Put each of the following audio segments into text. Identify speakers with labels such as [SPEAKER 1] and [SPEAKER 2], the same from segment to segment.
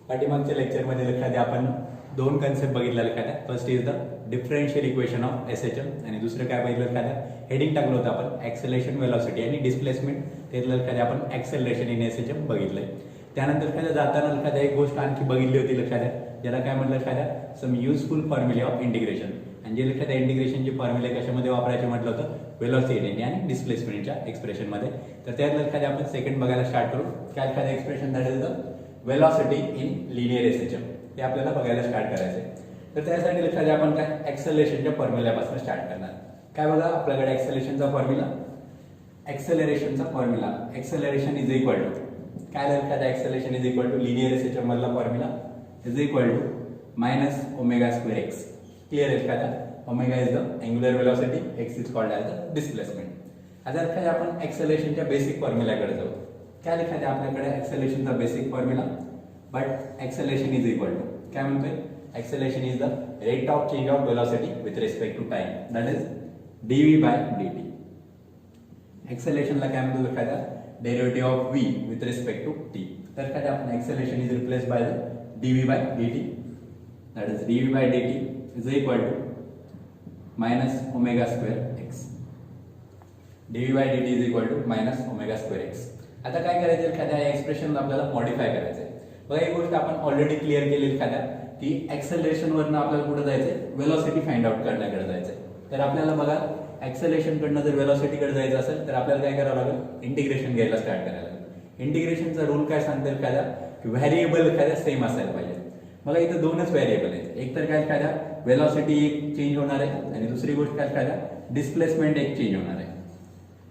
[SPEAKER 1] पाठीमागच्या लेक्चरमध्ये लक्षात द्या आपण दोन कन्सेप्ट बघितल्या लक्षात द्या. First is the differential equation of SHM आणि दुसरं काय बघितलं लक्षात द्या. हेडिंग टाकलं होतं आपण ऍक्सेलरेशन वेलॉसिटी आणि डिस्प्लेसमेंट. त्यातलं लक्षात द्या आपण ऍक्सेलरेशन इन एसएचएम बघितलंय. त्यानंतर लक्षात जाताना लक्षात द्या एक गोष्ट आणखी बघितली होती लक्षात द्या, ज्याला काय म्हटलं लक्षात द्या सम युजफुल फॉर्म्युले ऑफ इंटिग्रेशन. आणि जे लक्षात द्या इंटिग्रेशनचे फॉर्म्युले कशामध्ये वापरायचे म्हटलं होतं, वेलॉसिटी आणि डिस्प्लेसमेंटच्या एक्सप्रेशनमध्ये. तर त्यात लक्षात द्या आपण सेकंड बघायला स्टार्ट करू. काय लक्षात द्या expression that is the velocity in linear SHM, ते आपल्याला बघायला स्टार्ट करायचंय. तर त्यासाठी लक्षात द्या आपण काय ऍक्सेलरेशनच्या फॉर्म्युल्यापासून स्टार्ट करणार. काय बघा आपल्याकडे ऍक्सेलरेशनचा फॉर्म्युला, ऍक्सेलरेशनचा formula acceleration is equal to काय लक्षात द्या acceleration is equal to linear SHM मधला formula is equal to minus omega square x. Clear आहे का? Omega is the angular velocity, x is called as the displacement. आता लक्षात द्या आपण ऍक्सेलरेशनच्या बेसिक फॉर्म्युल्याकडे जाऊ. काय लक्षात द्या आपल्याकडे ऍक्सेलरेशनचा basic formula, but acceleration is equal to काय म्हणतोय, acceleration is the rate of change of velocity with respect to time, that is dv by dt. ऍक्सेलरेशनला काय म्हणतो लक्षात द्या derivative of v with respect to t. तर काय आपण acceleration is replace by the dv by dt, that is dv by dt is equal to minus omega square x. dv by dt is equal to minus omega square x. आता काय करायचं एखाद्या एक्सप्रेशनला आपल्याला modify करायचंय. बघा एक गोष्ट आपण ऑलरेडी क्लिअर केली एखाद्या की ऍक्सेलरेशन वरनं आपल्याला कुठे जायचंय, वेलॉसिटी फाइंड आउट करण्याकडे जायचंय. तर आपल्याला बघा ऍक्सेलरेशन कडनं जर वेलॉसिटीकडे जायचं असेल तर आपल्याला काय करावं लागेल, इंटिग्रेशन घ्यायला स्टार्ट करायला लागेल. इंटिग्रेशनचा रूल काय सांगते एखाद्या की व्हॅरिएबल एखाद्या सेम असायला पाहिजे. बघा इथं दोनच व्हॅरिएबल आहेत, एक तर काय एखाद्या वेलॉसिटी एक चेंज होणार आहे आणि दुसरी गोष्ट काय एखाद्या डिस्प्लेसमेंट एक चेंज होणार आहे.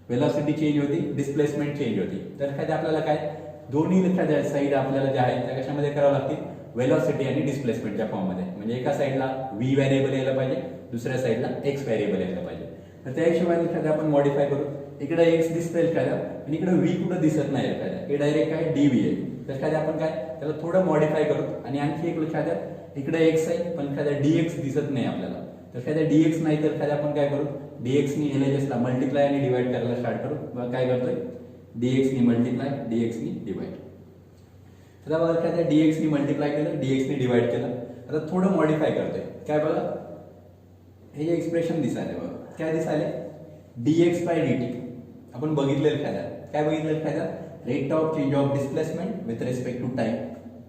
[SPEAKER 1] वेलॉसिटी चेंज होती, डिस्प्लेसमेंट चेंज होती. तर एखाद्या आपल्याला काय दोन्ही एखाद्या साईड आपल्याला ज्या आहेत त्या कशामध्ये करावं लागतील, वेलॉसिटी आणि डिस्प्लेसमेंटच्या फॉर्ममध्ये. म्हणजे एका साईडला v व्हॅरिएबल यायला पाहिजे, दुसऱ्या साईडला x व्हॅरिएबल यायला पाहिजे. तर त्या हिशोबाने एखाद्या आपण मॉडिफाय करू. इकडे x दिसतंय एखाद्या आणि इकडे v कुठं दिसत नाही एखाद्या, हे डायरेक्ट काय dv आहे. तर एखाद्या आपण काय त्याला थोडं मॉडिफाय करू आणि आणखी एक एखाद्या इकडे x आहे पण एखाद्या dx दिसत नाही आपल्याला. तर एखाद्या dx नाही तर एखाद्या आपण काय करू, dx नी LHS ला मल्टिप्लाय आणि डिवाइड करायला स्टार्ट करू. बघा काय करतोय, dx नी मल्टिप्लाय, dx नी डिवाइड. आता बघा एखाद्या dx नी मल्टिप्लाय केलं, dx नी डिवाइड केलं. आता थोडं मॉडिफाय करतोय. काय बघा हे जे एक्सप्रेशन दिसायले बघा काय दिसायले, dx by dt आपण बघितलेलं एखाद्या काय बघितलेलं एखाद्या rate of change of displacement with respect to time.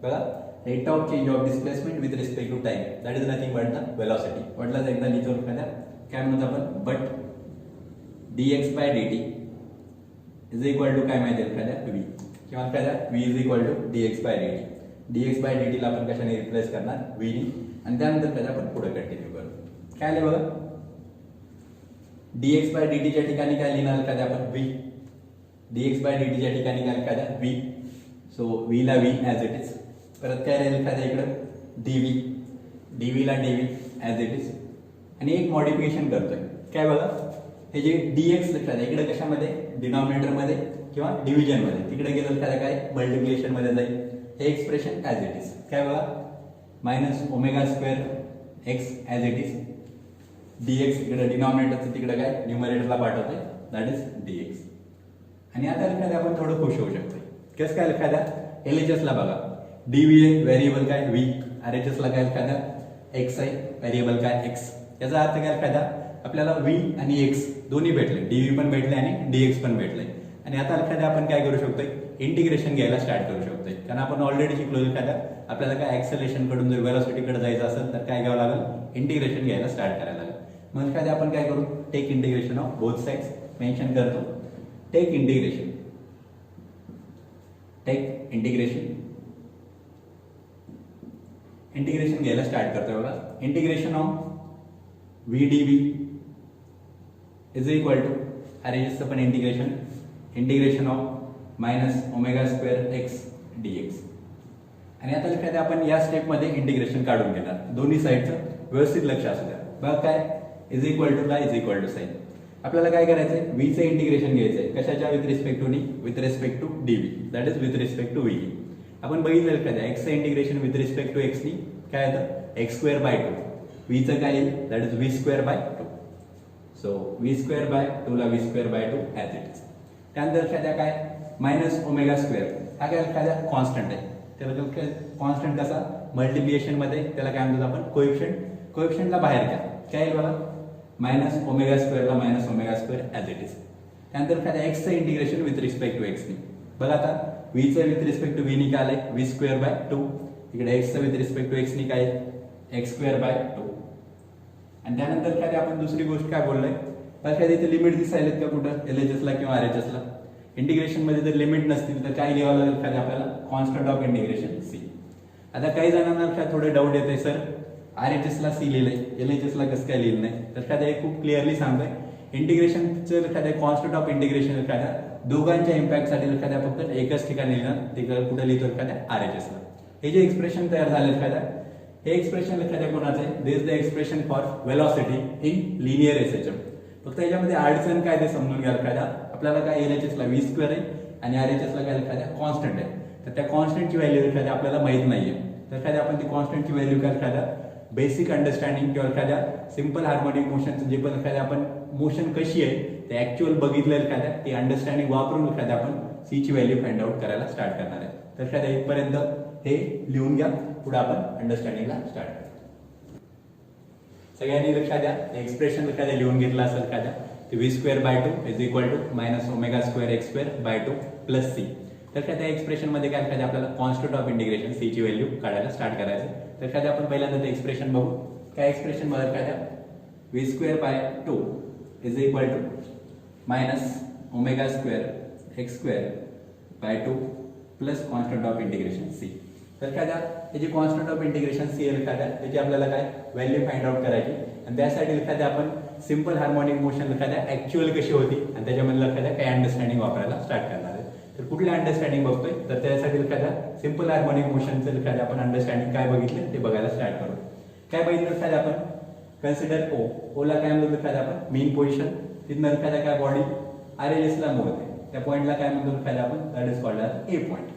[SPEAKER 1] बघा rate of change of displacement with respect to time that is nothing but the velocity. म्हटलं एकदा लिहितो एखाद्या काय म्हणतो आपण, but dx by dt is equal to काय माहिती एखाद्या v किंवा एखाद्या v is equal to dx by dt. dx by dt ला आपण कशाने रिप्लेस करणार, v नी. आणि त्यानंतर कधी आपण पुढे कंटिन्यू करू. काय लिहिलं बघा dx by dt च्या ठिकाणी काय लिहिणार एखाद्या आपण v, dx by dt च्या ठिकाणी काय एखाद्या v. सो v ला v ऍज इट इज. परत काय राहील एखाद्या इकडं dv, dv ला dv ऍज इट इज. आणि एक मॉडिफिकेशन करतोय काय बघा हे जे dx लक्षात इकडे कशामध्ये डिनॉमिनेटर मध्ये किंवा डिव्हिजन मध्ये, तिकडे गेलं एखाद्या काय मल्टिप्लिकेशन मध्ये जाईल. हे एक्सप्रेशन ऍज इट इज काय बघा minus omega square x as it is. dx इकडे डिनॉमिनेटरचं तिकडे काय न्यूमरेटरला पाठवतोय, दॅट इज dx. आणि आता एखाद्या आपण थोडं खुश होऊ शकतो. कसं काय एखाद्या LHS ला बघा dv आहे व्हेरिएबल काय v, RHS ला काय एखाद्या x आहे व्हेरिएबल काय x. याचा अर्थ काय एखाद्या आपल्याला v आणि x दोन्ही भेटले, dv पण भेटले आणि dx पण भेटले. आणि आता एखाद्या आपण काय करू शकतोय, इंटिग्रेशन घ्यायला स्टार्ट करू शकतोय. कारण आपण ऑलरेडी शिकलो एखाद्या आपल्याला काय ऍक्सेलरेशन कडून जर वेलॉसिटीकडे जायचं असेल तर काय घ्यावं लागेल, इंटिग्रेशन घ्यायला स्टार्ट करायला लागेल. मग एखाद्या आपण काय करू, take integration of both sides mention करतो. Take integration, take integration, integration घ्यायला स्टार्ट करतोय बघा. Integration of v dv is equal to RHS पण integration, integration of minus omega square x dx. आणि आता एखाद्या आपण या स्टेपमध्ये इंटिग्रेशन काढून घेणार. दोन्ही साईडचं व्यवस्थित लक्ष असू द्या. बघा काय इज इक्वल टू ला इज इक्वल टू साइन. आपल्याला काय करायचंय, v चं इंटिग्रेशन घ्यायचंय कशाच्या विथ रिस्पेक्ट टू नी, with respect to dv that is with respect to v. आपण बघितलं एखाद्या x चं integration with respect to x नी काय येतं x स्क्वेअर बाय 2. v चं काय येईल, that is v square by 2. So v square by 2 ला v square by 2 as it is. त्यानंतर एखाद्या काय मायनस ओमेगा स्क्वेअर हा काय एखाद्या कॉन्स्टंट आहे. त्याला कॉन्स्टंट कसा मल्टिप्लिकेशन मध्ये त्याला काय म्हणतात आपण कोएफिशियंटला बाहेर घ्या. काय येईल बघा मायनस ओमेगा स्क्वेअरला minus omega square as it is. त्यानंतर एखाद्या एक्सचं इंटिग्रेशन विथ रिस्पेक्ट टू एक्सनी. बघा आता व्हीचं विथ रिस्पेक्ट टू व्हीनी काय आलंय व्ही स्क्वेअर बाय 2. इकडे एक्सचं विथ रिस्पेक्ट टू एक्सनी काय एक्स स्क्वेअर बाय 2. आणि त्यानंतर काय आपण दुसरी गोष्ट काय बोललोय तर काय इथे लिमिट दिसायलेत का कुठं एलएचएसला किंवा आरएचएसला. इंटिग्रेशन मध्ये जर लिमिट नसतील तर काय लिहावं लागेल काय आपल्याला कॉन्स्टंट ऑफ इंटिग्रेशन सी. आता काही जणांना काय थोडे डाऊट येते सर आरएचएसला सी लिहिलंय एलएचएसला कसं काय लिहिलं नाही. तर काय खूप क्लिअरली सांगतोय इंटिग्रेशनचं एखाद्या कॉन्स्टंट ऑफ इंटिग्रेशन एखाद्या दोघांच्या इम्पॅक्टसाठी एखाद्या फक्त एकच ठिकाणी लिहिणार ते कुठे लिहितो एखाद्या आरएचएसला. हे जे एक्सप्रेशन तयार झाले एखाद्या हे एक्सप्रेशन एखाद्या कोणाचं आहे this the expression for velocity in linear SHM. फक्त याच्यामध्ये अडचण काय ते समजून घ्या एखाद्या आपल्याला काय एलएचएसला व्ही स्क्वेअर आहे आणि आरएचएसला काय एखाद्या कॉन्स्टंट आहे. तर त्या कॉन्स्टंटची व्हॅल्यू एखाद्या आपल्याला माहित नाहीये. तर एखाद्या आपण ती कॉन्स्टंटची व्हॅल्यू काय एखाद्या बेसिक अंडरस्टँडिंग किंवा एखाद्या सिंपल हार्मोनिक मोशनचं जे पण एखाद्या आपण मोशन कशी आहे ते ऍक्च्युअल बघितलं एखाद्या ती अंडरस्टँडिंग वापरून एखाद्या आपण सी ची व्हॅल्यू फाइंड आउट करायला स्टार्ट करणार आहे. तर एखाद्या इथपर्यंत हे लिहून घ्या पुढे आपण अंडरस्टँडिंगला स्टार्ट करू. सगळ्यांनी लक्षात द्या एक्सप्रेशन एखाद्या लिहून घेतलं असेल एखाद्या ते v square by 2 is equal to minus omega square x square by 2 plus C. तर त्या एक्सप्रेशन मध्ये काय एखाद्या आपल्याला कॉन्स्टंट ऑफ इंटिग्रेशन सी ची व्हॅल्यू काढायला स्टार्ट करायचं. तर एखाद्या आपण पहिल्यांदा ते एक्सप्रेशन बघू. काय एक्सप्रेशन मध्ये एखाद्या v square by 2 is equal to minus omega square x square by 2 plus constant of integration C. तर एखाद्या त्याची कॉन्स्टंट ऑफ इंटिग्रेशन सी एखाद्या त्याची आपल्याला काय व्हॅल्यू फाइंड आउट करायची आणि त्यासाठी एखाद्या आपण सिंपल हार्मोनिक मोशन एखाद्या ऍक्च्युअल कशी होती आणि त्याच्यामधलं एखाद्या काय अंडरस्टँडिंग वापरायला स्टार्ट करणार आहे. तर कुठल्या अंडरस्टँडिंग बघतोय तर त्यासाठी एखाद्या सिंपल हार्मोनिक मोशनचं एखाद्या आपण अंडरस्टँडिंग काय बघितलं ते बघायला स्टार्ट करू. काय बघितलं एखाद्या आपण कन्सिडर ओला काय म्हणतो एखाद्या आपण मेन पोझिशन तिथनं एखाद्या काय बॉडी आरएचएसला मूव्ह होते त्या पॉईंटला काय म्हणतो एखाद्या आपण that is called a point.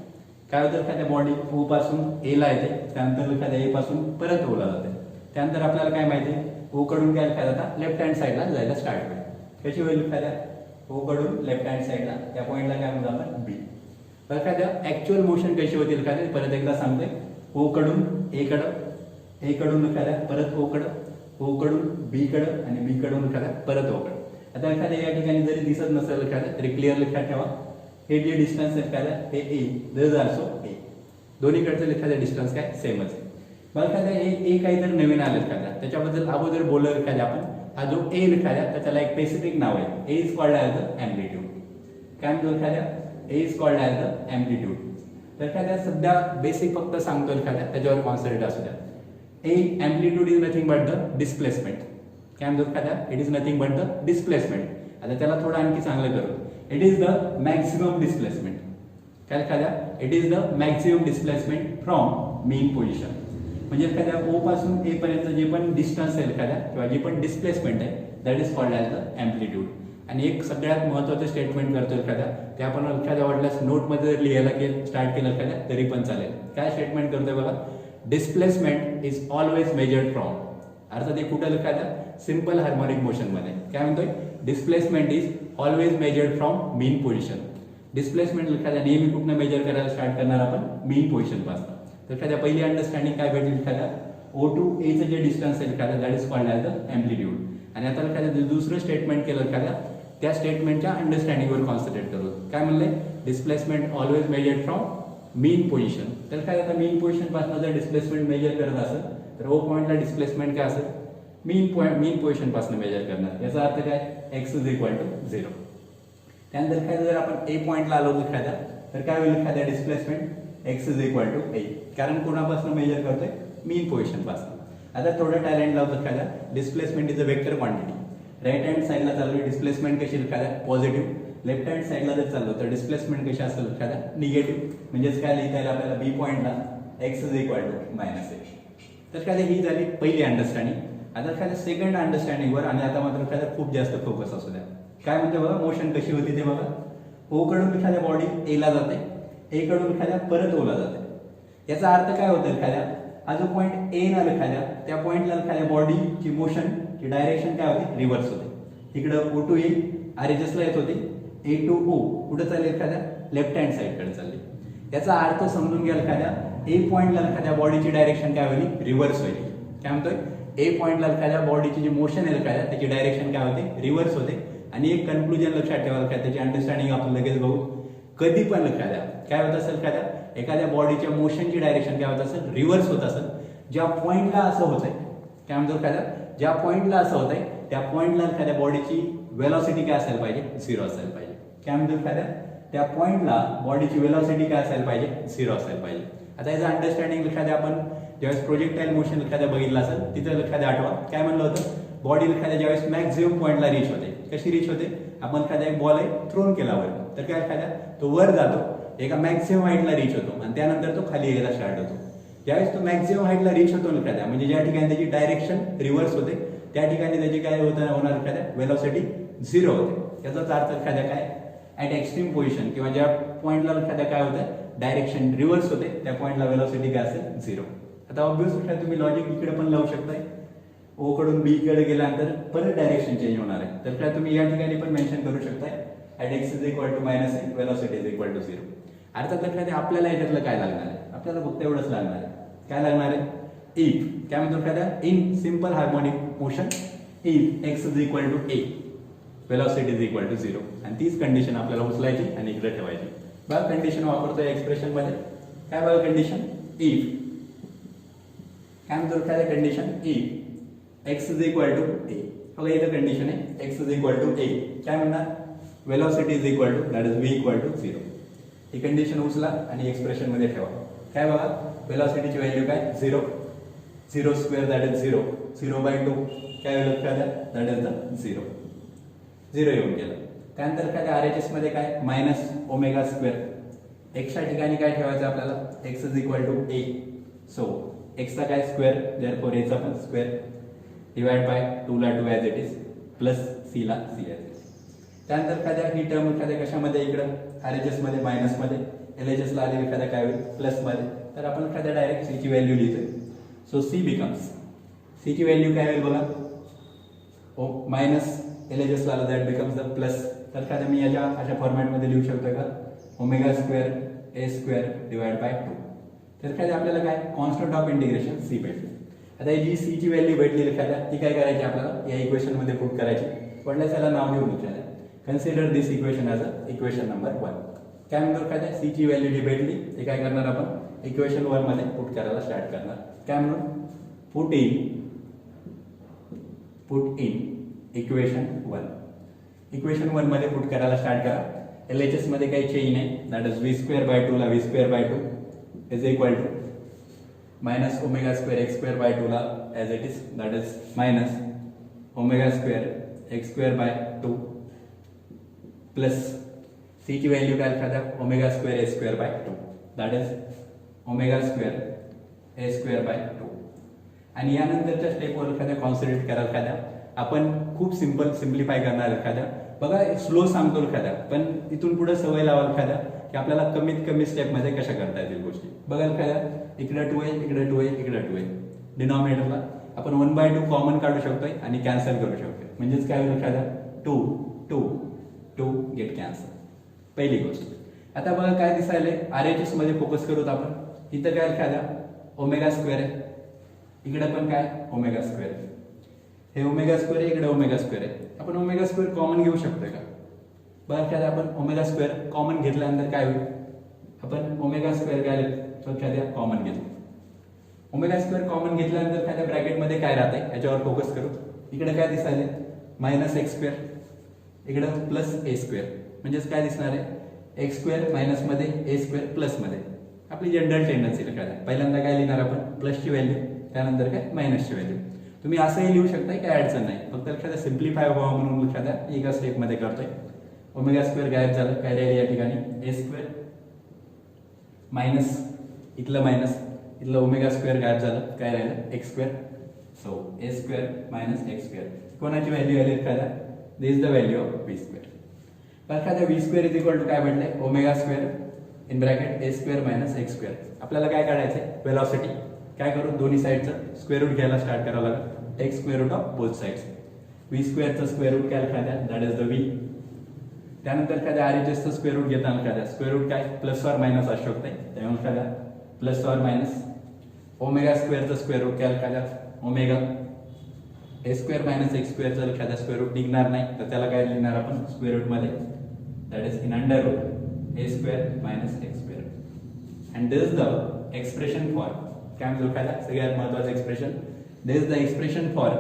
[SPEAKER 1] काय होतं एखाद्या बॉडी ओ पासून ए ला येते त्यानंतर एखाद्या ए पासून परत ओला जाते. त्यानंतर आपल्याला काय माहिती ओ कडून काय एखाद्या आता लेफ्ट हँड साईडला जायला स्टार्ट होईल. कशी होईल एखाद्या ओ कडून लेफ्ट हँड साईडला त्या पॉईंटला काय म्हणतो आपण बी. तर एखाद्या ऍक्च्युअल मोशन कशी होतील एखाद्या परत एकदा सांगतोय ओ कडून ए कडं ए कडून एखाद्या परत ओ कडं ओ कडून बी कडं आणि बी कडून एखाद्या परत ओ कडं. आता एखाद्या या ठिकाणी जरी दिसत नसेल एखाद्या तरी क्लिअर लक्षात ठेवा हे जे डिस्टन्स एखाद्या हे ए दिस आल्सो ए दोन्हीकडचं एखाद्या डिस्टन्स काय सेमच आहे. मग एखाद्या ए काहीतरी नवीन आलं एखाद्या त्याच्याबद्दल अगोदर बोललो एखाद्या आपण हा जो ए लिखाद्या त्याला एक स्पेसिफिक नाव आहे A is called as the amplitude. काय म्हणतो एखाद्या A is called as the amplitude. तर एखाद्या सध्या बेसिक फक्त सांगतो एखाद्या त्याच्यावर कॉन्सन्ट्रेट असू द्या. A amplitude is nothing but the displacement. काय म्हणतो एखाद्या it is nothing but the displacement. आता त्याला थोडं आणखी चांगलं करू it is the maximum displacement. काय एखाद्या it is the maximum displacement from mean position. म्हणजे एखाद्या ओ पासून ए पर्यंत जे पण डिस्टन्स आहे एखाद्या किंवा जे पण डिस्प्लेसमेंट आहे that is called as the amplitude. आणि एक सगळ्यात महत्त्वाचं स्टेटमेंट करतो एखाद्या ते आपण एखाद्या वाटल्यास नोटमध्ये जर लिहायला स्टार्ट केलं एखाद्या तरी पण चालेल. काय स्टेटमेंट करतोय बघा displacement is always measured from. अर्थात ते कुठं एखाद्या सिंपल हार्मोनिक मोशन मध्ये काय म्हणतोय displacement is always measured from mean position. Displacement एखाद्या नेहमी कुठनं मेजर करायला स्टार्ट करणार आपण मेन पोझिशन पासून. तर एखाद्या पहिली अंडरस्टँडिंग काय भेटेल एखाद्या ओ टू एचं जे डिस्टन्स आहे एखाद्या that is called as the amplitude. आणि आता एखाद्या दुसरं स्टेटमेंट केलं एखाद्या त्या स्टेटमेंटच्या अंडरस्टँडिंगवर कॉन्सन्ट्रेट करू. काय म्हणले displacement always measured from mean position. तर काय आता मेन पोझिशन पासून जर डिस्प्लेसमेंट मेजर करत असेल तर ओ पॉईंटला डिस्प्लेसमेंट काय असेल मेन पोझिशन पासून मेजर करणार. याचा अर्थ काय एक्स इज इक्वल टू 0. त्यानंतर काय जर आपण ए पॉईंटला आलो एखाद्या तर काय होईल एखाद्या displacement x is equal to A. कारण कोणापासून मेजर करतोय मेन पोझिशन पासून. आता थोडं टॅलेंट लावतो एखाद्या displacement is a vector quantity. Right hand साईडला चालू डिस्प्लेसमेंट कशी एखाद्या पॉझिटिव्ह. लेफ्ट हँड साईडला जर चाललो तर डिस्प्लेसमेंट कशी असेल एखाद्या निगेटिव्ह. म्हणजेच काय लिहिता येईल आपल्याला बी पॉईंटला x is equal to minus A. तर काय ही झाली पहिली अंडरस्टँडिंग. आता एखाद्या सेकंड अंडरस्टँडिंगवर आणि आता मात्र एखाद्या खूप जास्त फोकस असू द्या. काय म्हणते बघा मोशन कशी होती ते बघा ओ कडून एखाद्या बॉडी एला जाते ए कडून एखाद्या परत ओला जाते. याचा अर्थ काय होतं एखाद्या हा जो पॉईंट ए ना एखाद्या त्या पॉईंटला एखाद्या बॉडीची मोशनची डायरेक्शन काय होती रिव्हर्स होते. इकडं ओ टू ए आरएचएसला येत होती ए टू ओ कुठं चालली एखाद्या लेफ्ट हँड साईडकडे चालली. याचा अर्थ समजून घ्या एखाद्या ए पॉइंटला एखाद्या बॉडीची डायरेक्शन काय होईल, रिव्हर्स होईल. काय म्हणतोय, ए पॉइंटला एखाद्या बॉडीची जी मोशन आहे एखाद्या त्याची डायरेक्शन काय होते, रिव्हर्स होते. आणि एक कन्क्लुजन लक्षात ठेवा, त्याची अंडरस्टँडिंग आपण लगेच बघू. कधी पण एखाद्या काय होत असेल, एखाद्या बॉडीच्या मोशनची डायरेक्शन काय होत असेल, रिव्हर्स होत असेल. ज्या पॉइंटला असं होत आहे, काय म्हणतो ज्या पॉइंटला असं होत आहे त्या पॉइंटला एखाद्या बॉडीची वेलॉसिटी काय असायला पाहिजे, 0 असायला पाहिजे. काय म्हणतो त्या पॉइंटला बॉडीची वेलॉसिटी काय असायला पाहिजे, 0 असायला पाहिजे. आता याचं अंडरस्टँडिंग एखाद्या आपण ज्यावेळेस प्रोजेक्टाईल मोशन एखाद्या बघितलं असेल तिथं एखाद्या आठवा काय म्हणलं होतं, बॉडी एखाद्या ज्यावेळेस मॅक्झिमम पॉइंटला रीच होते. कशी रीच होते, आपण एखाद्या एक बॉल आहे थ्रोन केला वर, तर काय एखाद्या तो वर जातो, एका मॅक्झिमम हाईटला रीच होतो आणि त्यानंतर तो खाली यायला स्टार्ट होतो. ज्यावेळेस तो मॅक्झिमम हाईटला रीच होतो एखाद्या, म्हणजे ज्या ठिकाणी त्याची डायरेक्शन रिव्हर्स होते त्या ठिकाणी त्याची काय होणार एखाद्या वेलॉसिटी 0 होते. याचाच अर्थ एखाद्या काय ऍट एक्स्ट्रीम पोझिशन किंवा ज्या पॉइंटला एखाद्या काय होतं डायरेक्शन रिव्हर्स होते त्या पॉइंटला वेलॉसिटी काय असेल, 0. आता ऑब्व्हियसली तुम्ही लॉजिक इकडे पण लावू शकताय, ओ कडून बी कडे गेल्यानंतर परत डायरेक्शन चेंज होणार आहे. तर काय तुम्ही या ठिकाणी पण मेन्शन करू शकताय at x is equal to minus a velocity is equal to 0. अर्थात लक्षात आपल्याला याच्यातलं काय लागणार आहे, आपल्याला फक्त एवढंच लागणार आहे. काय लागणार आहे, इफ काय म्हणतो एखाद्या in simple harmonic motion if x is equal to a velocity is equal to 0. आणि तीच कंडिशन आपल्याला उचलायची आणि इकडे ठेवायची. बघा कंडिशन वापरतोय एक्सप्रेशन मध्ये. काय बघा कंडिशन, इफ काय म्हणतो एखाद्या condition if x is equal to A. बघा इथं कंडिशन आहे x is equal to A. काय म्हणणार, velocity is equal to that is v equal to 0. ही कंडिशन उचला आणि एक्सप्रेशन मध्ये ठेवा. काय बघा, वेलॉसिटीची व्हॅल्यू काय 0, 0 स्क्वेअर दॅट इज 0, 0/2 काय होईल एखाद्या दॅट इज द 0, 0 येऊन गेलं. त्यानंतर एखाद्या आरएचएस मध्ये काय मायनस ओमेगा स्क्वेअर. एक्सच्या ठिकाणी काय ठेवायचं आपल्याला, x is equal to a. So एक्सचा काय स्क्वेअर, देअरफॉर एचा पण स्क्वेअर डिवाइड बाय 2 ला 2 as it is plus C ला सी ॲज इट इज. त्यानंतर एखाद्या ही टर्म एखाद्या कशामध्ये इकडं आरएचएस मध्ये मायनस मध्ये, एलएचएस ला आली एखाद्या काय होईल प्लस मध्ये. तर आपण एखाद्या डायरेक्ट सी ची व्हॅल्यू लिहितोय. सो सी बिकम्स, सी ची व्हॅल्यू काय होईल बघा, ओ मायनस एलएचएस ला आला दॅट बिकम्स द प्लस. तर एखाद्या मी याच्या अशा फॉर्मॅटमध्ये लिहू शकतो का, omega square a square divide by 2. तर एखाद्या आपल्याला काय कॉन्स्टंट ऑफ इंटिग्रेशन सी भेटली. आता ही जी सी ची व्हॅल्यू भेटली एखाद्या ती काय करायची आपल्याला या इक्वेशन मध्ये पुट करायची. पडल्यास याला नाव देऊन विचारलं, consider this equation as a equation number 1. काय म्हणतो एखाद्या सी ची व्हॅल्यू जी भेटली ते काय करणार आपण इक्वेशन 1 मध्ये पुट करायला स्टार्ट करणार. काय म्हणून पुट इन इक्वेशन 1. इक्वेशन 1 मध्ये पुट करायला स्टार्ट करा. एलएचएस मध्ये काही चेंज नाही, that is v square by 2 ला v square by 2 is equal to minus omega square x square by 2 ला as it is that is minus omega square x square by 2 plus C ची value काय एखाद्या omega square a square by 2 that is omega square a square by 2. आणि यानंतरच्या स्टेपवर एखाद्या concentrate करा. एखाद्या आपण खूप सिम्प्लिफाय करणार एखाद्या. बघा स्लो सांगतो एखाद्या, पण इथून पुढे सवय लावा एखाद्या की आपल्याला कमीत कमी स्टेप मध्ये कशा करता येतील गोष्टी. बघा एखाद्या इकडे 2 आहे, इकडे 2 आहे, इकडे 2 आहे. डिनॉमिनेटरला आपण 1/2 कॉमन काढू शकतोय आणि कॅन्सल करू शकतोय. म्हणजेच काय होईल एखाद्या 2 2 2 गेट कॅन्सल. पहिली गोष्ट. आता बघा काय दिसायलंय, आरएचएस मध्ये फोकस करूत आपण. इथं काय एखाद्या ओमेगा स्क्वेअर आहे, इकडे पण काय ओमेगा स्क्वेअर आहे. हे ओमेगा स्क्वेअर आहे, इकडे ओमेगा स्क्वेअर आहे. आपण ओमेगा स्क्वेअर कॉमन घेऊ शकतोय का, बघा एखाद्या आपण ओमेगा स्क्वेअर कॉमन घेतल्यानंतर काय होईल, आपण ओमेगा स्क्वेअर काय एखाद्या कॉमन घेतलं. ओमेगा स्क्वेअर कॉमन घेतल्यानंतर एखाद्या ब्रॅकेटमध्ये काय राहतंय याच्यावर फोकस करू. इकडे काय दिसायलंय मायनस एक्स स्क्वेअर, इकडे प्लस ए स्क्वेअर. म्हणजेच काय दिसणार आहे एक्स स्क्वेअर मायनस मध्ये ए स्क्वेअर प्लस मध्ये. आपली जनरल टेंडन्सी एखाद्या पहिल्यांदा काय लिहिणार आपण प्लसची व्हॅल्यू, त्यानंतर काय मायनसची व्हॅल्यू. तुम्ही असंही लिहू शकताय, काय अडचण नाही. फक्त एखाद्या सिम्प्लिफाय व्हावं म्हणून एखाद्या एका स्टेप मध्ये करतोय. ओमेगा स्क्वेअर गायब झालं, काय राहिलं या ठिकाणी ए स्क्वेअर मायनस इथलं मायनस, इथलं ओमेगा स्क्वेअर गायब झालं, काय राहिलं x square. So A square minus x square. कोणाची व्हॅल्यू आली एखाद्या, this is the value of v square. एखाद्या v square is equal to काय म्हटलंय omega square in bracket A square minus x square. आपल्याला काय काढायचंय वेलॉसिटी. काय करू दोन्ही साईडचं स्क्वेअर रूट घ्यायला स्टार्ट करावं लागेल. Take square root of both sides. V स्क्वेअरचं स्क्वेअर रूट काय एखाद्या दॅट इज द व्ही. त्यानंतर एखाद्या आरएचएसचं स्क्वेअर रूट घेताना एखाद्या स्क्वेअर रूट काय प्लस ऑर मायनस असू शकते, त्यामुळे एखाद्या प्लस और मायनस ओमेगा स्क्वेअरचं स्क्वेअर रूट काय लक्षात omega a square minus x स्क्वेअरचं लक्षात स्क्वेअर रूट निघणार नाही तर त्याला काय लिहिणार आपण स्क्वेअर रूट मध्ये that is in under root a square minus x square and this is the expression for काय म्हणतो काय सगळ्यात महत्त्वाचं expression this is the expression for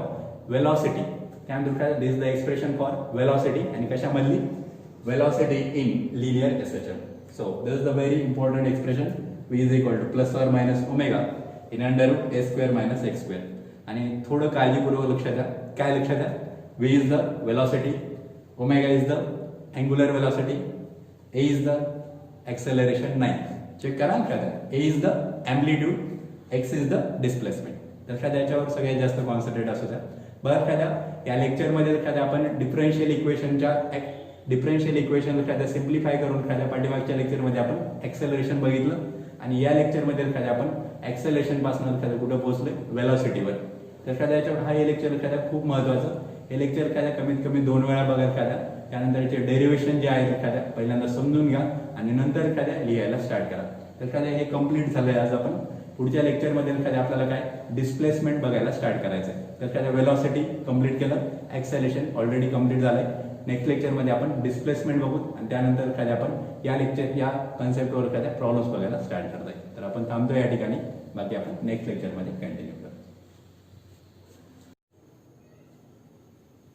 [SPEAKER 1] velocity काय म्हणतो काय this is the expression for velocity आणि कशामधली velocity in linear SHM so this is the very important expression v is equal to plus or minus omega in under root a square minus x square आणि थोडं काळजीपूर्वक लक्षात द्या काय लक्षात द्या v is the velocity omega is the angular velocity a is the acceleration नाही check करा ना काय a is the amplitude x is the displacement तर काय याच्यावर सगळ्यात जास्त कॉन्सन्ट्रेट असू द्या बरं काय या लेक्चरमध्ये काय आपण डिफरन्शियल इक्वेशन काय सिम्प्लिफाय करून काय पाठीमागच्या लेक्चरमध्ये आपण एक्सेलरेशन बघितलं आणि या लेक्चरमध्ये काय आपण एक्सेलरेशन पासून काय कुठं पोहोचलोय वेलॉसिटीवर तर काय याच्यावर हा हे लेक्चर काय खूप महत्त्वाचं हे लेक्चर काय कमीत कमी 2 वेळा बघा काय त्यानंतर याचे डेरिव्हेशन जे आहे काय पहिल्यांदा समजून घ्या आणि नंतर काय लिहायला स्टार्ट करा तर काय हे कम्प्लीट झालंय आज आपण पुढच्या लेक्चरमध्ये काय आपल्याला काय डिस्प्लेसमेंट बघायला स्टार्ट करायचंय तर काय वेलॉसिटी कंप्लीट केलं एक्सेलरेशन ऑलरेडी कंप्लीट झालंय नेक्स्ट लेक्चरमध्ये आपण डिस्प्लेसमेंट बघू आणि त्यानंतर काय आपण या कन्सेप्टवर काय प्रॉब्लेम्स बघायला स्टार्ट करताय तर आपण थांबतो या ठिकाणी बाकी आपण नेक्स्ट लेक्चरमध्ये कंटिन्यू करू